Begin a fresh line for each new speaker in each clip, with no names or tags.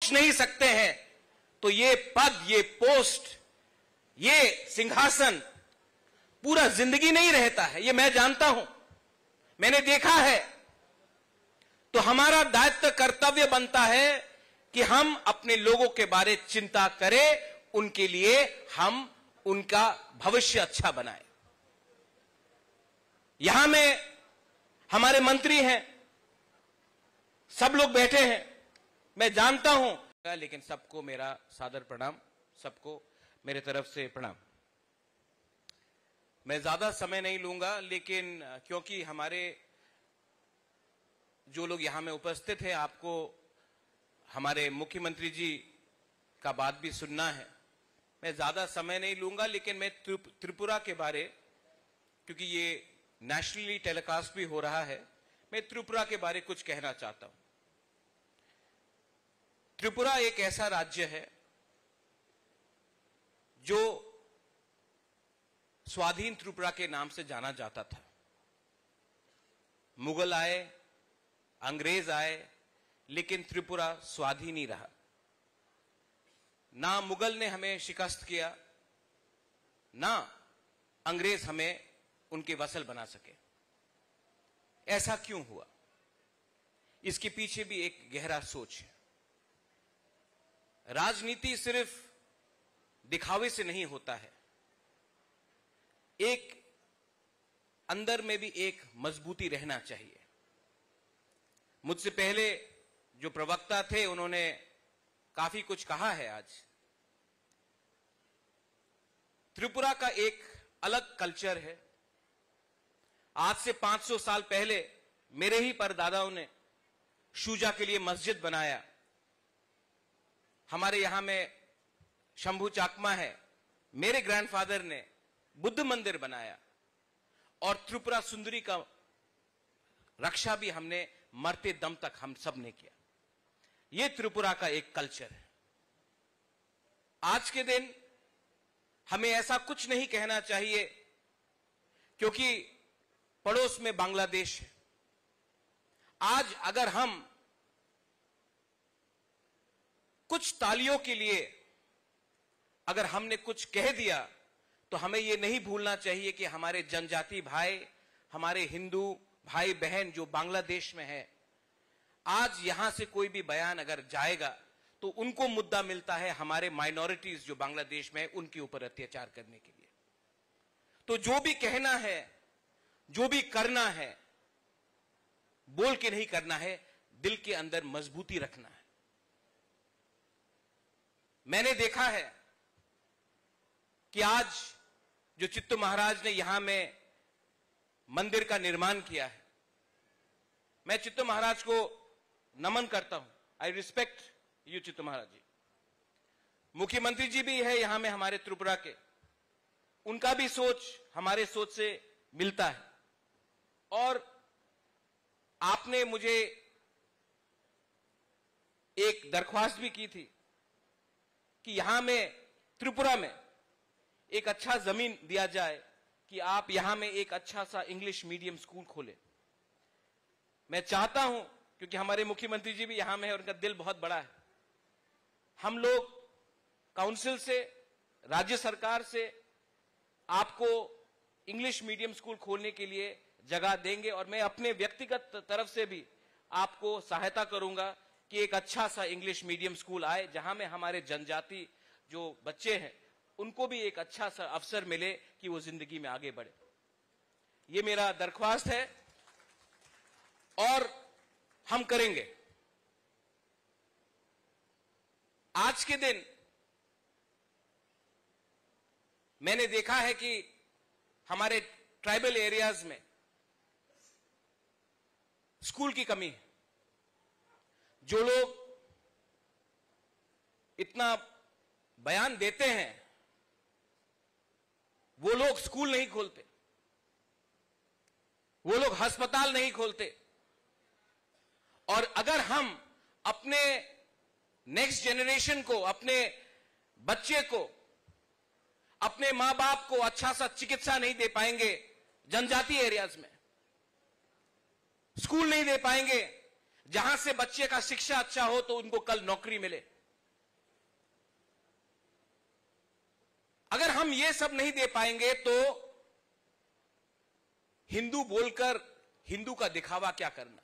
सोच नहीं सकते हैं तो ये पद, ये पोस्ट, ये सिंहासन पूरा जिंदगी नहीं रहता है। ये मैं जानता हूं, मैंने देखा है। तो हमारा दायित्व, कर्तव्य बनता है कि हम अपने लोगों के बारे चिंता करें, उनके लिए हम उनका भविष्य अच्छा बनाएं। यहां में हमारे मंत्री हैं, सब लोग बैठे हैं, मैं जानता हूं, लेकिन सबको मेरा सादर प्रणाम, सबको मेरे तरफ से प्रणाम। मैं ज्यादा समय नहीं लूंगा, लेकिन क्योंकि हमारे जो लोग यहां में उपस्थित हैं, आपको हमारे मुख्यमंत्री जी का बात भी सुनना है, मैं ज्यादा समय नहीं लूंगा। लेकिन मैं त्रिपुरा के बारे, क्योंकि ये नेशनली टेलीकास्ट भी हो रहा है, मैं त्रिपुरा के बारे कुछ कहना चाहता हूं। त्रिपुरा एक ऐसा राज्य है जो स्वाधीन त्रिपुरा के नाम से जाना जाता था। मुगल आए, अंग्रेज आए, लेकिन त्रिपुरा स्वाधीन ही रहा। ना मुगल ने हमें शिकस्त किया, ना अंग्रेज हमें उनके वसल बना सके। ऐसा क्यों हुआ? इसके पीछे भी एक गहरा सोच है। राजनीति सिर्फ दिखावे से नहीं होता है, एक अंदर में भी एक मजबूती रहना चाहिए। मुझसे पहले जो प्रवक्ता थे उन्होंने काफी कुछ कहा है। आज त्रिपुरा का एक अलग कल्चर है। आज से 500 साल पहले मेरे ही परदादाओं ने शूजा के लिए मस्जिद बनाया। हमारे यहां में शंभू चाकमा है, मेरे ग्रैंडफादर ने बुद्ध मंदिर बनाया, और त्रिपुरा सुंदरी का रक्षा भी हमने मरते दम तक हम सब ने किया। यह त्रिपुरा का एक कल्चर है। आज के दिन हमें ऐसा कुछ नहीं कहना चाहिए, क्योंकि पड़ोस में बांग्लादेश है। आज अगर हम कुछ तालियों के लिए अगर हमने कुछ कह दिया, तो हमें यह नहीं भूलना चाहिए कि हमारे जनजाति भाई, हमारे हिंदू भाई बहन जो बांग्लादेश में है, आज यहां से कोई भी बयान अगर जाएगा तो उनको मुद्दा मिलता है हमारे माइनॉरिटीज जो बांग्लादेश में है उनके ऊपर अत्याचार करने के लिए। तो जो भी कहना है, जो भी करना है, बोल के नहीं करना है, दिल के अंदर मजबूती रखना है। मैंने देखा है कि आज जो चित्तू महाराज ने यहां में मंदिर का निर्माण किया है, मैं चित्तू महाराज को नमन करता हूं। आई रिस्पेक्ट यू चित्तू महाराज जी। मुख्यमंत्री जी भी है यहां में हमारे त्रिपुरा के, उनका भी सोच हमारे सोच से मिलता है। और आपने मुझे एक दरख्वास्त भी की थी कि यहां में त्रिपुरा में एक अच्छा जमीन दिया जाए कि आप यहां में एक अच्छा सा इंग्लिश मीडियम स्कूल खोलें। मैं चाहता हूं, क्योंकि हमारे मुख्यमंत्री जी भी यहां में है और उनका दिल बहुत बड़ा है, हम लोग काउंसिल से, राज्य सरकार से आपको इंग्लिश मीडियम स्कूल खोलने के लिए जगह देंगे। और मैं अपने व्यक्तिगत तरफ से भी आपको सहायता करूंगा कि एक अच्छा सा इंग्लिश मीडियम स्कूल आए, जहां में हमारे जनजाति जो बच्चे हैं उनको भी एक अच्छा सा अवसर मिले कि वो जिंदगी में आगे बढ़े। ये मेरा दरख्वास्त है और हम करेंगे। आज के दिन मैंने देखा है कि हमारे ट्राइबल एरियाज में स्कूल की कमी है। जो लोग इतना बयान देते हैं वो लोग स्कूल नहीं खोलते, वो लोग अस्पताल नहीं खोलते। और अगर हम अपने नेक्स्ट जनरेशन को, अपने बच्चे को, अपने मां बाप को अच्छा सा चिकित्सा नहीं दे पाएंगे, जनजाति एरियाज में स्कूल नहीं दे पाएंगे जहां से बच्चे का शिक्षा अच्छा हो तो उनको कल नौकरी मिले, अगर हम ये सब नहीं दे पाएंगे तो हिंदू बोलकर हिंदू का दिखावा क्या करना।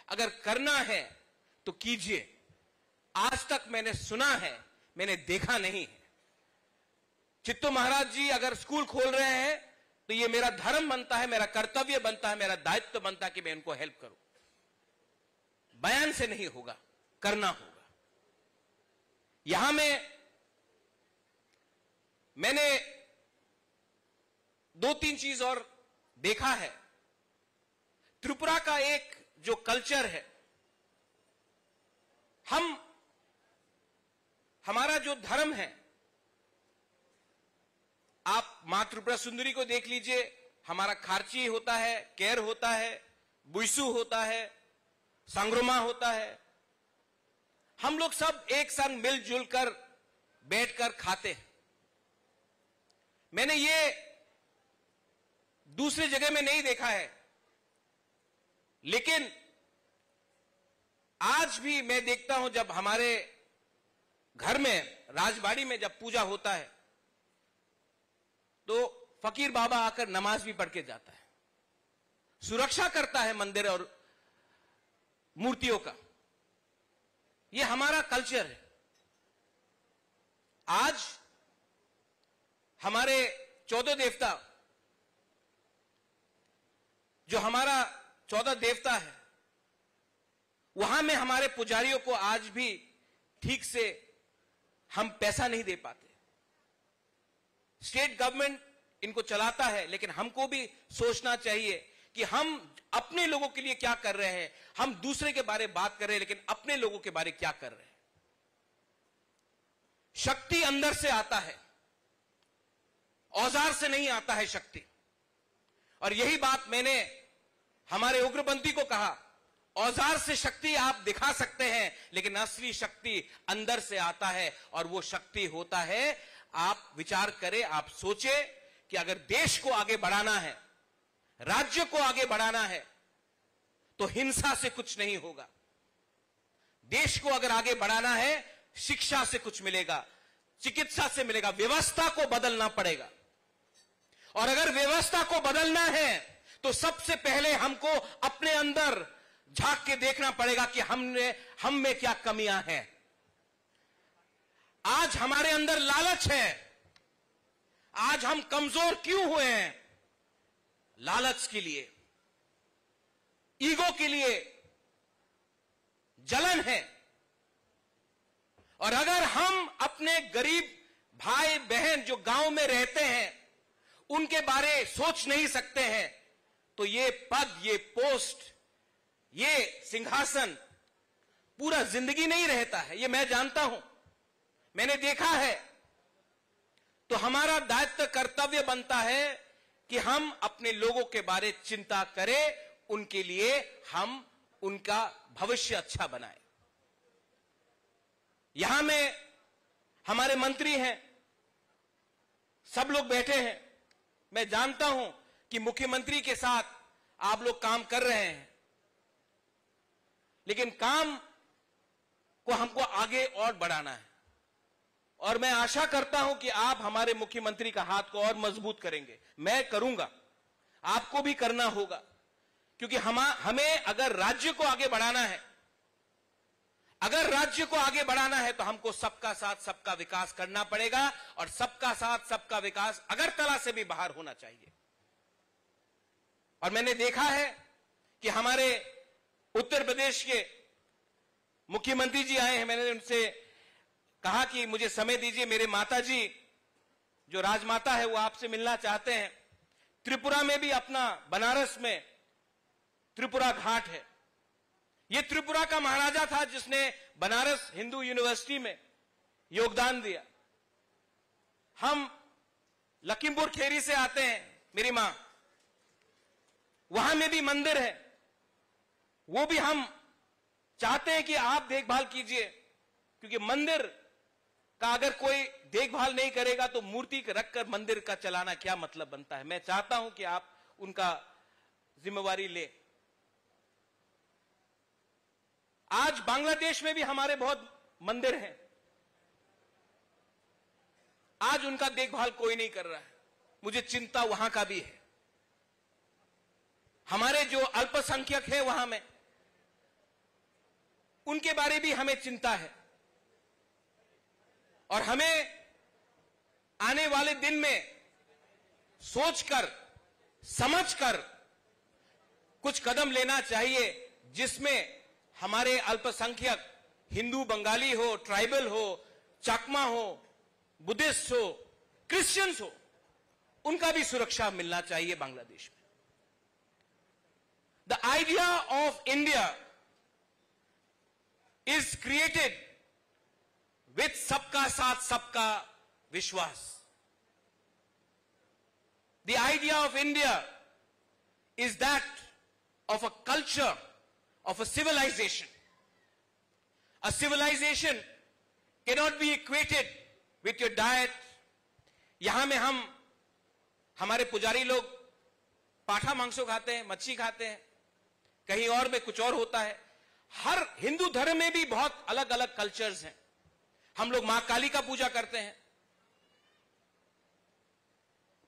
अगर करना है तो कीजिए। आज तक मैंने सुना है, मैंने देखा नहीं है। चित्तो महाराज जी अगर स्कूल खोल रहे हैं तो ये मेरा धर्म बनता है, मेरा कर्तव्य बनता है, मेरा दायित्व बनता है कि मैं उनको हेल्प करूं। बयान से नहीं होगा, करना होगा। यहां मैंने 2-3 चीज और देखा है। त्रिपुरा का एक जो कल्चर है, हमारा जो धर्म है, आप मां त्रिपुरा सुंदरी को देख लीजिए, हमारा खारची होता है, केर होता है, बुइसु होता है, सांग्रोमा होता है। हम लोग सब एक संग मिलजुल कर बैठकर खाते हैं। मैंने ये दूसरी जगह में नहीं देखा है, लेकिन आज भी मैं देखता हूं जब हमारे घर में राजबाड़ी में जब पूजा होता है तो फकीर बाबा आकर नमाज भी पढ़ के जाता है, सुरक्षा करता है मंदिर और मूर्तियों का। यह हमारा कल्चर है। आज हमारे 14 देवता, जो हमारा 14 देवता है, वहां में हमारे पुजारियों को आज भी ठीक से हम पैसा नहीं दे पाते। स्टेट गवर्नमेंट इनको चलाता है, लेकिन हमको भी सोचना चाहिए कि हम अपने लोगों के लिए क्या कर रहे हैं। हम दूसरे के बारे में बात कर रहे हैं, लेकिन अपने लोगों के बारे में क्या कर रहे हैं। शक्ति अंदर से आता है, औजार से नहीं आता है शक्ति। और यही बात मैंने हमारे उग्रपंथी को कहा, औजार से शक्ति आप दिखा सकते हैं, लेकिन असली शक्ति अंदर से आता है। और वो शक्ति होता है, आप विचार करें, आप सोचे कि अगर देश को आगे बढ़ाना है, राज्य को आगे बढ़ाना है, तो हिंसा से कुछ नहीं होगा। देश को अगर आगे बढ़ाना है, शिक्षा से कुछ मिलेगा, चिकित्सा से मिलेगा, व्यवस्था को बदलना पड़ेगा। और अगर व्यवस्था को बदलना है तो सबसे पहले हमको अपने अंदर झांक के देखना पड़ेगा कि हम में क्या कमियां हैं। आज हमारे अंदर लालच है। आज हम कमजोर क्यों हुए हैं? लालच के लिए, ईगो के लिए, जलन है। और अगर हम अपने गरीब भाई बहन जो गांव में रहते हैं उनके बारे सोच नहीं सकते हैं, तो ये पद, ये पोस्ट, ये सिंहासन पूरा जिंदगी नहीं रहता है। ये मैं जानता हूं, मैंने देखा है। तो हमारा दायित्व, कर्तव्य बनता है कि हम अपने लोगों के बारे चिंता करें, उनके लिए हम उनका भविष्य अच्छा बनाएं। यहां में हमारे मंत्री हैं, सब लोग बैठे हैं। मैं जानता हूं कि मुख्यमंत्री के साथ आप लोग काम कर रहे हैं, लेकिन काम को हमको आगे और बढ़ाना है। और मैं आशा करता हूं कि आप हमारे मुख्यमंत्री का हाथ को और मजबूत करेंगे। मैं करूंगा, आपको भी करना होगा, क्योंकि हमें अगर राज्य को आगे बढ़ाना है, अगर राज्य को आगे बढ़ाना है तो हमको सबका साथ सबका विकास करना पड़ेगा। और सबका साथ सबका विकास अगरतला से भी बाहर होना चाहिए। और मैंने देखा है कि हमारे उत्तर प्रदेश के मुख्यमंत्री जी आए हैं। मैंने उनसे कहा कि मुझे समय दीजिए, मेरे माता जी जो राजमाता है वो आपसे मिलना चाहते हैं। त्रिपुरा में भी अपना बनारस में त्रिपुरा घाट है। ये त्रिपुरा का महाराजा था जिसने बनारस हिंदू यूनिवर्सिटी में योगदान दिया। हम लखीमपुर खेरी से आते हैं, मेरी मां, वहां में भी मंदिर है। वो भी हम चाहते हैं कि आप देखभाल कीजिए, क्योंकि मंदिर का अगर कोई देखभाल नहीं करेगा तो मूर्ति रखकर मंदिर का चलाना क्या मतलब बनता है। मैं चाहता हूं कि आप उनका जिम्मेवारी ले। आज बांग्लादेश में भी हमारे बहुत मंदिर हैं। आज उनका देखभाल कोई नहीं कर रहा है। मुझे चिंता वहां का भी है। हमारे जो अल्पसंख्यक है वहां में, उनके बारे भी हमें चिंता है। और हमें आने वाले दिन में सोचकर समझकर कुछ कदम लेना चाहिए, जिसमें हमारे अल्पसंख्यक हिंदू, बंगाली हो, ट्राइबल हो, चाकमा हो, बुद्धिस्ट हो, क्रिश्चियंस हो, उनका भी सुरक्षा मिलना चाहिए बांग्लादेश में। The idea of India is created with सबका साथ सबका विश्वास। The idea of India is that of a culture, of a civilization. A civilization cannot be equated with your diet. यहां में हमारे पुजारी लोग पाठा मांसो खाते हैं, मच्छी खाते हैं, कहीं और में कुछ और होता है। हर हिंदू धर्म में भी बहुत अलग अलग कल्चर्स हैं। हम लोग मां काली का पूजा करते हैं।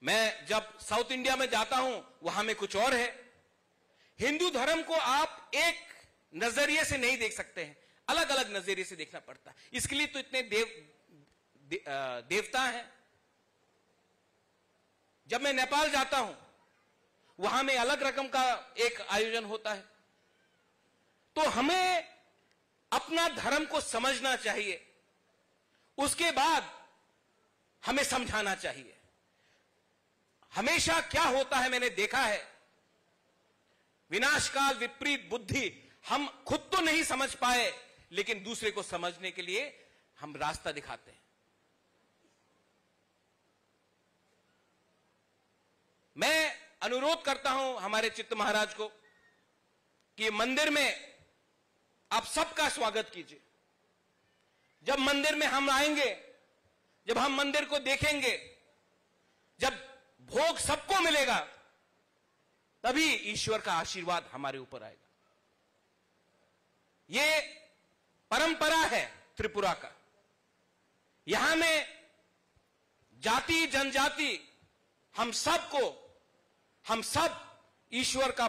मैं जब साउथ इंडिया में जाता हूं, वहां में कुछ और है। हिंदू धर्म को आप एक नजरिए से नहीं देख सकते हैं, अलग अलग नजरिए से देखना पड़ता है। इसके लिए तो इतने देवता हैं। जब मैं नेपाल जाता हूं, वहां में अलग रकम का एक आयोजन होता है। तो हमें अपना धर्म को समझना चाहिए, उसके बाद हमें समझाना चाहिए। हमेशा क्या होता है, मैंने देखा है, विनाशकाल विपरीत बुद्धि। हम खुद तो नहीं समझ पाए, लेकिन दूसरे को समझने के लिए हम रास्ता दिखाते हैं। मैं अनुरोध करता हूं हमारे चित्त महाराज को कि मंदिर में आप सबका स्वागत कीजिए। जब मंदिर में हम आएंगे, जब हम मंदिर को देखेंगे, जब भोग सबको मिलेगा, तभी ईश्वर का आशीर्वाद हमारे ऊपर आएगा। ये परंपरा है त्रिपुरा का। यहां में जाति जनजाति हम सब ईश्वर का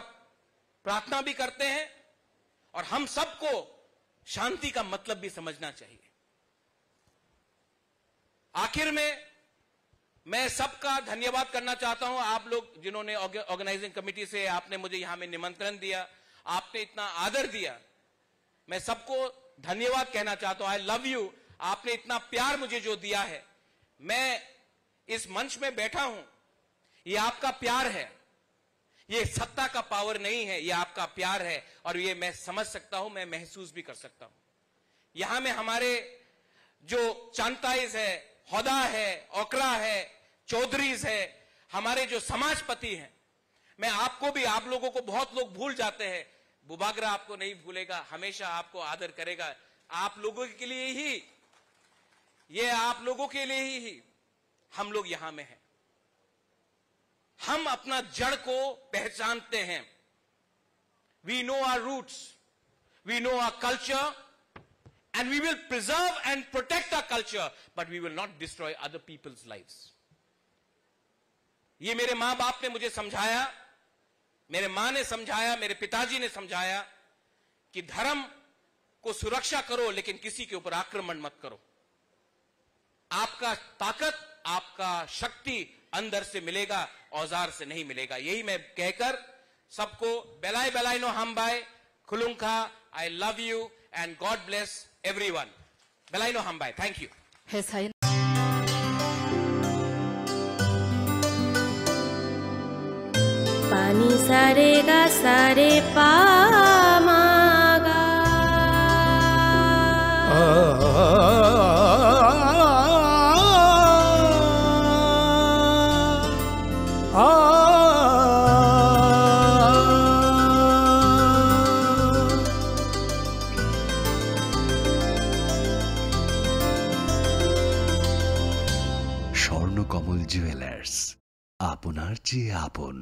प्रार्थना भी करते हैं, और हम सबको शांति का मतलब भी समझना चाहिए। आखिर में मैं सबका धन्यवाद करना चाहता हूं। आप लोग जिन्होंने ऑर्गेनाइजिंग कमेटी से आपने मुझे यहां में निमंत्रण दिया, आपने इतना आदर दिया, मैं सबको धन्यवाद कहना चाहता हूं। आई लव यू। आपने इतना प्यार मुझे जो दिया है, मैं इस मंच में बैठा हूं, ये आपका प्यार है। ये सत्ता का पावर नहीं है, ये आपका प्यार है, और ये मैं समझ सकता हूं, मैं महसूस भी कर सकता हूं। यहां में हमारे जो चांताइज है, होदा है, ओकरा है, चौधरीज है, हमारे जो समाजपति हैं, मैं आपको भी, आप लोगों को बहुत लोग भूल जाते हैं, बुबागरा आपको नहीं भूलेगा, हमेशा आपको आदर करेगा। आप लोगों के लिए ही, ये आप लोगों के लिए ही हम लोग यहां में हैं। हम अपना जड़ को पहचानते हैं। We know our roots, we know our culture, and we will preserve and protect our culture, but we will not destroy other people's lives. ये मेरे मां बाप ने मुझे समझाया, मेरे मां ने समझाया, मेरे पिताजी ने समझाया कि धर्म को सुरक्षा करो, लेकिन किसी के ऊपर आक्रमण मत करो। आपका ताकत, आपका शक्ति अंदर से मिलेगा, औजार से नहीं मिलेगा। यही मैं कहकर सबको बेलाय बेलाय नो हमबाय, खुलुंखा, I love you and God bless everyone. Belaino Hambai. Thank you.
पानी सारे गा सारे पा मागा।
স্বর্ণকমল জুয়েলার্স, আপনার চেয়ে আপন।